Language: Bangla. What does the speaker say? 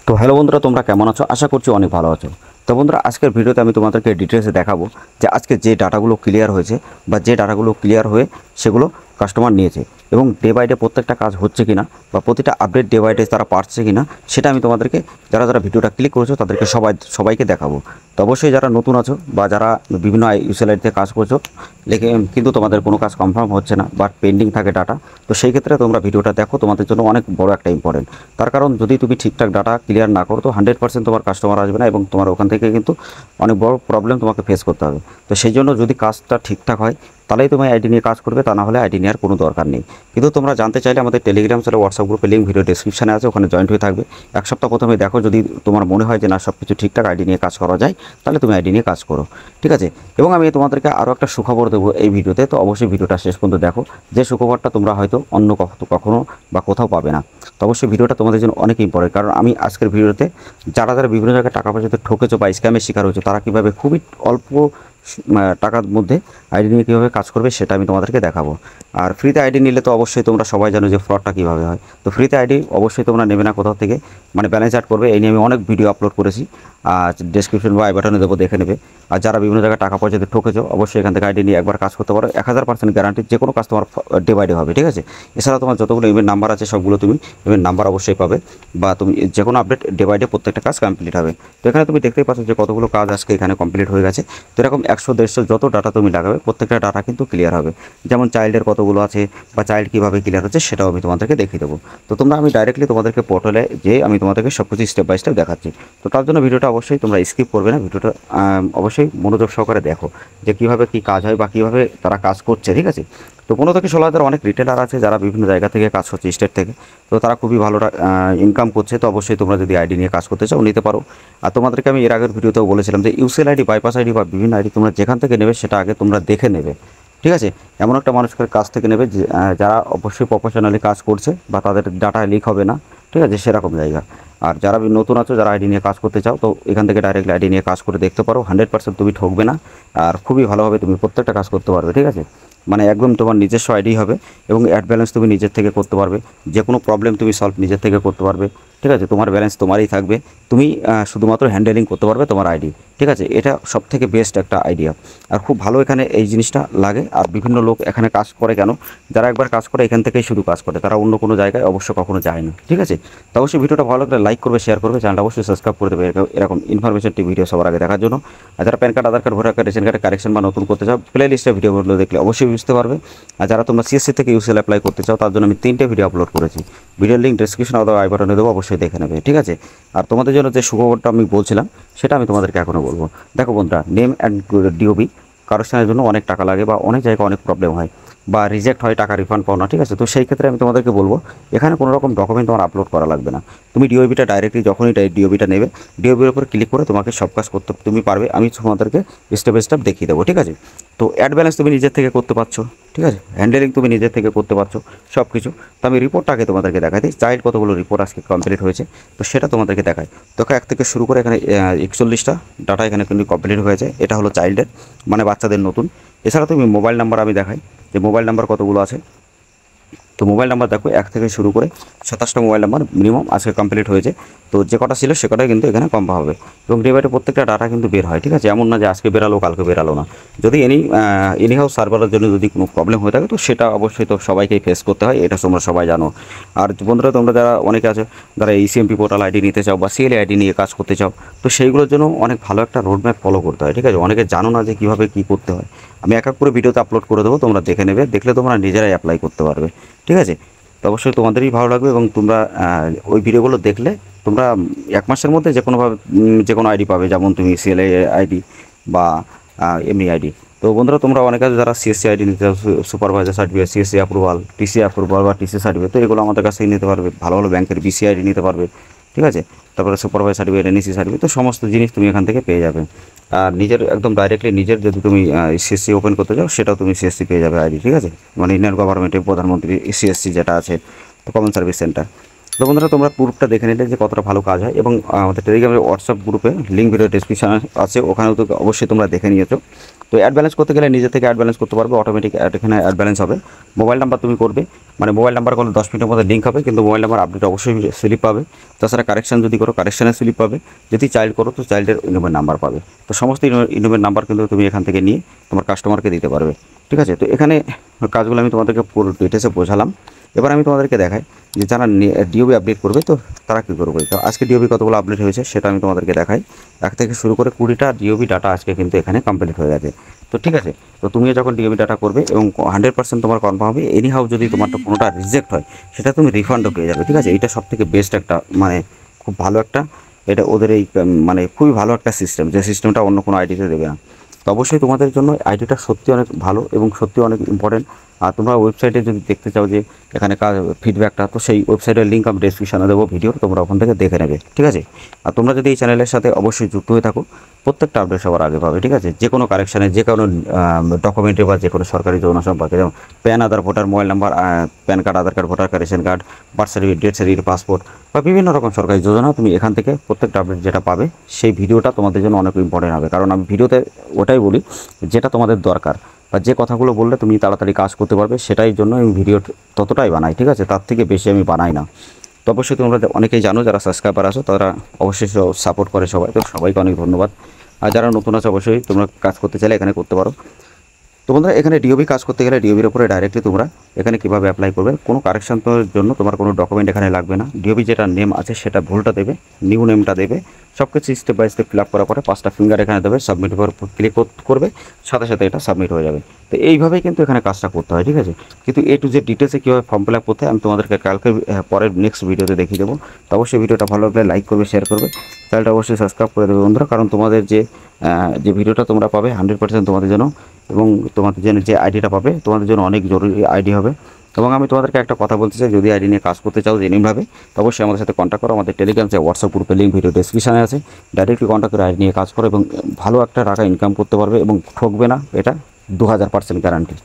তো হ্যালো বন্ধুরা, তোমরা কেমন আছো? আশা করছি অনেক ভালো আছো। তো বন্ধুরা, আজকের ভিডিওতে আমি তোমাদেরকে ডিটেলসে দেখাবো যে আজকে যে ডাটাগুলো ক্লিয়ার হয়েছে বা যে ডাটাগুলো ক্লিয়ার হয়ে সেগুলো কাস্টমার নিয়েছে এবং ডে বাই ডে প্রত্যেকটা কাজ হচ্ছে কিনা বা প্রতিটা আপডেট ডে বাই ডে তারা পাচ্ছে কিনা সেটা আমি তোমাদেরকে যারা যারা ভিডিওটা ক্লিক করেছো তাদেরকে সবাইকে দেখাবো। তো অবশ্যই যারা নতুন আছো বা যারা বিভিন্ন ইউসেল আইডিতে কাজ করছো কিন্তু তোমাদের কোনো কাজ কনফার্ম হচ্ছে না বাট পেন্ডিং থাকে ডাটা, তো সেই ক্ষেত্রে তোমরা ভিডিওটা দেখো, তোমাদের জন্য অনেক বড় একটা ইম্পর্টেন্ট। তার কারণ যদি তুমি ঠিকঠাক ডাটা ক্লিয়ার না করো তো 100% তোমার কাস্টমার আসবে না এবং তোমার ওখান থেকে কিন্তু অনেক বড় প্রবলেম তোমাকে ফেস করতে হবে। তো সেই জন্য যদি কাজটা ঠিকঠাক হয় তাহলেই তুমি আইডি নিয়ে কাজ করবে, তা না হলে আইডি নেওয়ার কোনো দরকার নেই। কিন্তু তোমরা জানতে চাইলে আমাদের টেলিগ্রাম চ্যানেল, হোয়াটসঅ্যাপ গ্রুপে লিঙ্ক ভিডিও ডেসক্রিপশনে আছে, ওখানে জয়েন্ট হয়ে থাকবে। এক সপ্তাহ প্রথমে দেখো, যদি তোমার মনে হয় যে না সব কিছু ঠিকঠাক আইডি নিয়ে কাজ করা যায় তাহলে তুমি আইডি নিয়ে কাজ করো, ঠিক আছে। এবং আমি তোমাদেরকে আরও একটা সুখবর দেবো এই ভিডিওতে, তো অবশ্যই ভিডিওটা শেষ পর্যন্ত দেখো। যে সুখবরটা তোমরা হয়তো অন্য কখনো বা কোথাও পাবে না। তো অবশ্যই ভিডিওটা তোমাদের জন্য অনেক ইম্পর্টেন্ট, কারণ আমি আজকের ভিডিওতে যারা যারা বিভিন্ন জায়গায় টাকা পয়সাতে ঠকেছো বা স্ক্যামের শিকার হয়েছে তারা কীভাবে খুবই অল্প টাকার মধ্যে আইডি নিয়ে কীভাবে কাজ করবে সেটা আমি তোমাদেরকে দেখাবো। আর ফ্রিতে আইডি নিলে তো অবশ্যই তোমরা সবাই জানো যে ফ্রডটা কীভাবে হয়। তো ফ্রিতে আইডি অবশ্যই তোমরা নেবে না কোথাও থেকে, মানে ব্যালেন্স অ্যাড করবে। এই নিয়ে আমি অনেক ভিডিও আপলোড করেছি, আর ডেসক্রিপশন বা আই বাটনে দেবো, দেখে নেবে। আর যারা বিভিন্ন জায়গায় টাকা পয়সাতে ঠকেছো অবশ্যই এখান থেকে আইডি নিয়ে একবার কাজ করতে পারো। 1000% গ্যারান্টি, যে কোনো কাজ তোমার ডে বাই ডে হবে, ঠিক আছে। এছাড়া তোমার যতগুলো ইমেল নাম্বার আছে সবগুলো তুমি ইমেল নাম্বার অবশ্যই পাবে, বা তুমি যে কোনো আপডেট ডে বাই ডে প্রত্যেকটা কাজ কমপ্লিট হবে। তো এখানে তুমি দেখতেই পাচ্ছ যে কতগুলো কাজ আজকে এখানে কমপ্লিট হয়ে গেছে। তো এরকম 100-150 যত ডাটা তুমি লাগাবে প্রত্যেকটা ডাটা কিন্তু ক্লিয়ার হবে। যেমন চাইল্ডের কতগুলো আছে বা চাইল্ড কীভাবে ক্লিয়ার হচ্ছে সেটাও আমি তোমাদেরকে দেখিয়ে দেবো। তো আমি ডাইরেক্টলি তোমাদেরকে পোর্টালে যে আমি তোমাদেরকে সব কিছু স্টেপ বাই স্টেপ দেখাচ্ছি। তো তার জন্য ভিডিওটা অবশ্যই তোমরা স্কিপ করবে না, ভিডিওটা অবশ্যই মনোযোগ সহকারে দেখো যে কীভাবে কী কাজ হয় বা কীভাবে তারা কাজ করছে, ঠিক আছে। তো 15 থেকে 16 হাজার অনেক রিটেলার আছে যারা বিভিন্ন জায়গা থেকে কাজ করছে, স্টেট থেকে। তো তারা খুবই ভালো ইনকাম করছে। তো অবশ্যই তোমরা যদি আইডি নিয়ে কাজ করতে চাও নিতে পারো। আর তোমাদেরকে আমি এর আগের ভিডিওতেও বলেছিলাম যে ইউসেল আইডি, বাইপাস আইডি বা বিভিন্ন আইডি তোমরা যেখান থেকে নেবে সেটা আগে তোমরা দেখে নেবে, ঠিক আছে। এমন একটা মানুষের কাছ থেকে নেবে যারা অবশ্যই প্রফেশনালি কাজ করছে বা তাদের ডাটা লিক হবে না, ঠিক আছে, সেরকম জায়গা। আর যারা নতুন আছো, যারা আইডি নিয়ে কাজ করতে চাও, তো এখান থেকে ডাইরেক্টলি আইডি নিয়ে কাজ করে দেখতে পারো। 100% তুমি ঠকবে না আর খুবই ভালোভাবে তুমি প্রত্যেকটা কাজ করতে পারবে, ঠিক আছে। মানে একদম তোমার নিজস্ব আইডি হবে এবং অ্যাড ব্যালেন্স তুমি নিজের থেকে করতে পারবে। যে কোনো প্রবলেম তুমি সলভ নিজের থেকে করতে পারবে, ঠিক আছে। তোমার ব্যালেন্স তোমারই থাকবে, তুমি শুধুমাত্র হ্যান্ডেলিং করতে পারবে তোমার আইডি, ঠিক আছে। এটা সবথেকে বেস্ট একটা আইডিয়া আর খুব ভালো এখানে এই জিনিসটা লাগে। আর বিভিন্ন লোক এখানে কাজ করে কেন, যারা একবার কাজ করে এখান থেকেই শুধু কাজ করে, তারা অন্য কোনো জায়গায় অবশ্য কখনো যায় না, ঠিক আছে। তো অবশ্যই ভিডিওটা ভালো লাগলে লাইক করবে, শেয়ার করবে, চ্যানেলটা অবশ্যই সাবস্ক্রাইব করে দেবে এরকম ইনফরমেশনটি ভিডিও সবার আগে দেখার জন্য। আর যারা pan card, Aadhaar card, voter card, ration কার্ডের কারেকশন বা নতুন করতে চাও, প্লে লিস্টের ভিডিওগুলো দেখলে অবশ্যই বুঝতে পারবে। আর যারা তোমরা সিএসসি থেকে ইউসেল অ্যাপ্লাই করতে চাও তার জন্য আমি 3টে ভিডিও আপলোড করেছি, ভিডিওর লিঙ্ক ডেসক্রিপশন অথবা আই বাটনে দেবো, অবশ্যই দেখে নেবে, ঠিক আছে। আর তোমাদের জন্য যে সুখবরটা আমি বলছিলাম সেটা আমি তোমাদেরকে এখনও বলবো। দেখো বন্ধুরা, নেম অ্যান্ড ডিওবি কারেকশনের জন্য অনেক টাকা লাগে বা অনেক জায়গায় অনেক প্রবলেম হয় বা রিজেক্ট হয়, টাকা রিফান্ড পাও না, ঠিক আছে। তো সেই ক্ষেত্রে আমি তোমাদেরকে বলবো এখানে কোনো রকম ডকুমেন্ট তোমার আপলোড করা লাগবে না। তুমি ডিওবিটা ডাইরেক্টলি যখনই ডিওবিটা নেবে, ডিওবির উপর ক্লিক করে তোমাকে সব কাজ করতে তুমি পারবে। আমি তোমাদেরকে স্টেপ বাই স্টেপ দেখিয়ে দেবো, ঠিক আছে। তো অ্যাড ব্যালেন্স তুমি নিজের থেকে করতে পারছো, ঠিক আছে। হ্যান্ডেলিং তুমি নিজের থেকে করতে পারছো সব কিছু। তো আমি রিপোর্টটাকে তোমাদেরকে দেখাই দিই, চাইল্ড কতগুলো রিপোর্ট আজকে কমপ্লিট হয়েছে তো সেটা তোমাদেরকে দেখাই। তো এক থেকে শুরু করে এখানে 41টা ডাটা এখানে কিন্তু কমপ্লিট হয়েছে। এটা হলো চাইল্ডের, মানে বাচ্চাদের নতুন। এছাড়া তুমি মোবাইল নাম্বার আমি দেখাই যে মোবাইল নাম্বার কতগুলো আছে। তো মোবাইল নাম্বার দেখো 1 থেকে শুরু করে 27টা মোবাইল নাম্বার মিনিমাম আজকে কমপ্লিট হয়েছে। তো যে কটা ছিল সে কটাই কিন্তু এখানে কম হবে এবং ডে বাই ডে প্রত্যেকটা ডাটা কিন্তু বের হয়, ঠিক আছে। এমন না যে আজকে বেরালো কালকে বেরালো না। যদি এনিহাউ সার্ভারের জন্য যদি কোনো প্রবলেম হয়ে থাকে তো সেটা অবশ্যই তো সবাইকেই ফেস করতে হয়, এটা তোমরা সবাই জানো। আর বন্ধুরা, তোমরা যারা অনেকে আছে যারা ইসিএমপি পোর্টাল আইডি নিতে চাও বা সিএলএ আইডি নিয়ে কাজ করতে চাও, তো সেইগুলোর জন্য অনেক ভালো একটা রোডম্যাপ ফলো করতে হয়, ঠিক আছে। অনেকে জানো না যে কীভাবে কী করতে হয়। আমি এক এক করে ভিডিওতে আপলোড করে দেবো, তোমরা দেখে নেবে, দেখলে তোমরা নিজেরাই অ্যাপ্লাই করতে পারবে, ঠিক আছে। তো অবশ্যই তোমাদেরই ভালো লাগবে এবং তোমরা ওই ভিডিওগুলো দেখলে তোমরা 1 মাসের মধ্যে যে কোনোভাবে যে কোনো আইডি পাবে, যেমন তুমি সিএলএ আইডি বা এমনি আইডি। তো বন্ধুরা, তোমরা অনেকে যারা সিএসসি আইডি নিতে চাও, supervisor certificate, CSC approval, TC approval বা টিসি সার্টিফিকেট, তো এগুলো আমাদের কাছ থেকে নিতে পারবে। ভালো ভালো ব্যাংকের বিসি আইডি নিতে পারবে, ঠিক আছে। তারপরে সুপারভাইজার সার্টিফিকেট, এনইসি সার্টিফিকেট, তো সমস্ত জিনিস তুমি এখান থেকে পেয়ে যাবে। আর নিজের একদম ডাইরেক্টলি নিজের যদি তুমি সিএসসি ওপেন করতে চাও সেটাও তুমি সিএসসি পেয়ে যাবে আইডি, ঠিক আছে। মানে ইন্ডিয়ান গভর্নমেন্টের প্রধানমন্ত্রী সিএসসি যেটা আছে, তো কমন সার্ভিস সেন্টার। তো বন্ধুরা, তোমরা গ্রুপটা দেখে নিলে যে কতটা ভালো কাজ হয় এবং আমাদের টেলিগ্রামের হোয়াটসঅ্যাপ গ্রুপে লিঙ্ক ভিডিও ডেসক্রিপশন আছে, ওখানেও তো অবশ্যই তোমরা দেখে নিয়েছো। তো অ্যাড ব্যালেন্স করতে গেলে নিজে থেকে অ্যাড ব্যালেন্স করতে পারবে, অটোমেটিক এখানে অ্যাড ব্যালেন্স হবে। মোবাইল নাম্বার তুমি করবে, মানে মোবাইল নাম্বার করলে 10 মিনিটের মধ্যে লিঙ্ক হবে, কিন্তু মোবাইল নাম্বার আপডেট অবশ্যই স্লিপ পাবে। তাছাড়া কারেকশন যদি করো কারেকশনের স্লিপ পাবে, যদি চাইল্ড করো তো চাইল্ডের ইনোভের নাম্বার পাবে। তো সমস্ত ইনোভের নাম্বার কিন্তু তুমি এখান থেকে নিয়ে তোমার কাস্টমারকে দিতে পারবে। ঠিক আছে, তো এখানে কাজগুলো আমি তোমাদেরকে পুরো ডিটেলসে বোঝালাম। এবার আমি তোমাদেরকে দেখাই যে যারা ডিওবি আপডেট করবে তো তারা কী করবে। তো আজকে ডিওবি কতগুলো আপডেট হয়েছে সেটা আমি তোমাদেরকে দেখাই। 1 থেকে শুরু করে 20টা ডিওবি ডাটা আজকে কিন্তু এখানে কমপ্লিট হয়ে গেছে। তো ঠিক আছে, তো তুমিও যখন ডিওবি ডাটা করবে এবং 100% তোমার কনফার্ম হবে, এনিহাউ যদি তোমারটা কোনোটা রিজেক্ট হয় সেটা তুমি রিফান্ডও পেয়ে যাবে। ঠিক আছে, এটা সবথেকে বেস্ট একটা মানে খুব ভালো একটা, এটা ওদের এই মানে খুবই ভালো একটা সিস্টেম, যে সিস্টেমটা অন্য কোনো আইডিতে দেবে না। তো অবশ্যই তোমাদের জন্য আইডিটা সত্যি অনেক ভালো এবং সত্যি অনেক ইম্পর্টেন্ট। আর তোমরা ওয়েবসাইটে যদি দেখতে চাও যে এখানে কাজ ফিডব্যাকটা, তো সেই ওয়েবসাইটের লিঙ্ক আমি ডেসক্রিপশনে দেবো ভিডিও, তোমরা ওখান থেকে দেখে নেবে। ঠিক আছে, আর তোমরা যদি এই চ্যানেলের সাথে অবশ্যই যুক্ত হয়ে থাকো, প্রত্যেকটা আপডেট সবার আগে পাবে। ঠিক আছে, যে কোনো কারেকশানে, যে কোনো ডকুমেন্টে বা যে কোনো সরকারি যৌন সম্পর্কে, যেমন PAN, Aadhaar, voter, mobile number, PAN card, Aadhaar card, voter card, ration card, birth certificate, death certificate, passport বা বিভিন্ন রকম সরকারি যোজনা, তুমি এখান থেকে প্রত্যেকটা আপডেট যেটা পাবে সেই ভিডিওটা তোমাদের জন্য অনেক ইম্পর্টেন্ট হবে। কারণ আমি ভিডিওতে ওটাই বলি যেটা তোমাদের দরকার, বা যে কথাগুলো বললে তুমি তাড়াতাড়ি কাজ করতে পারবে, সেটাই জন্য আমি ভিডিও ততটাই বানাই। ঠিক আছে, তার থেকে বেশি আমি বানাই না। তো অবশ্যই তোমরা অনেকেই জানো, যারা সাবস্ক্রাইবার আছো তারা অবশ্যই সাপোর্ট করে সবাই, তো সবাইকে অনেক ধন্যবাদ। আর যারা নতুন আছে অবশ্যই তোমরা কাজ করতে চাইলে এখানে করতে পারো। তো বন্ধুরা, এখানে ডিওবি কাজ করতে গেলে ডিওবির উপরে ডাইরেক্টলি তোমরা এখানে কীভাবে অ্যাপ্লাই করবে, কোনো কারেকশানের জন্য তোমার কোনো ডকুমেন্ট এখানে লাগবে না। ডিওবি যেটা নেম আছে সেটা ভুলটা দেবে, নিউ নেমটা দেবে, সব কিছু step by step fill up করার পরে 5টা ফিঙ্গার এখানে দেবে, সাবমিট উপর ক্লিক করবে, সাথে সাথে এটা সাবমিট হয়ে যাবে। তো এইভাবেই কিন্তু এখানে কাজটা করতে হয়। ঠিক আছে, কিন্তু এ টু জেড ডিটেলসে কীভাবে ফর্ম ফিল আপ করতে হয় আমি তোমাদেরকে কালকে পরের নেক্সট ভিডিওতে দেখিয়ে দেবো। তো অবশ্যই ভিডিওটা ভালো লাগলে লাইক করবে, শেয়ার করবে, চ্যানেলটা অবশ্যই সাবস্ক্রাইব করে দেবে বন্ধুরা। কারণ তোমাদের যে ভিডিওটা তোমরা পাবে 100% তোমাদের জন্য, এবং তোমাদের জন্য যে আইডিটা পাবে তোমাদের জন্য অনেক জরুরি আইডি হবে। এবং আমি তোমাদেরকে একটা কথা বলতে চাই, যদি আইডি নিয়ে কাজ করতে চাও জেনুইনভাবে, তো অবশ্যই আমাদের সাথে কন্ট্যাক্ট করো। আমাদের টেলিগ্রাম যে হোয়াটসঅ্যাপ গ্রুপের লিঙ্ক ভিডিও ডেসক্রিপশনে আছে, ডাইরেক্টলি কন্ট্যাক্ট করে আইডি নিয়ে কাজ করো এবং ভালো একটা টাকা ইনকাম করতে পারবে এবং ঠকবে না, এটা 2000% গ্যারান্টি।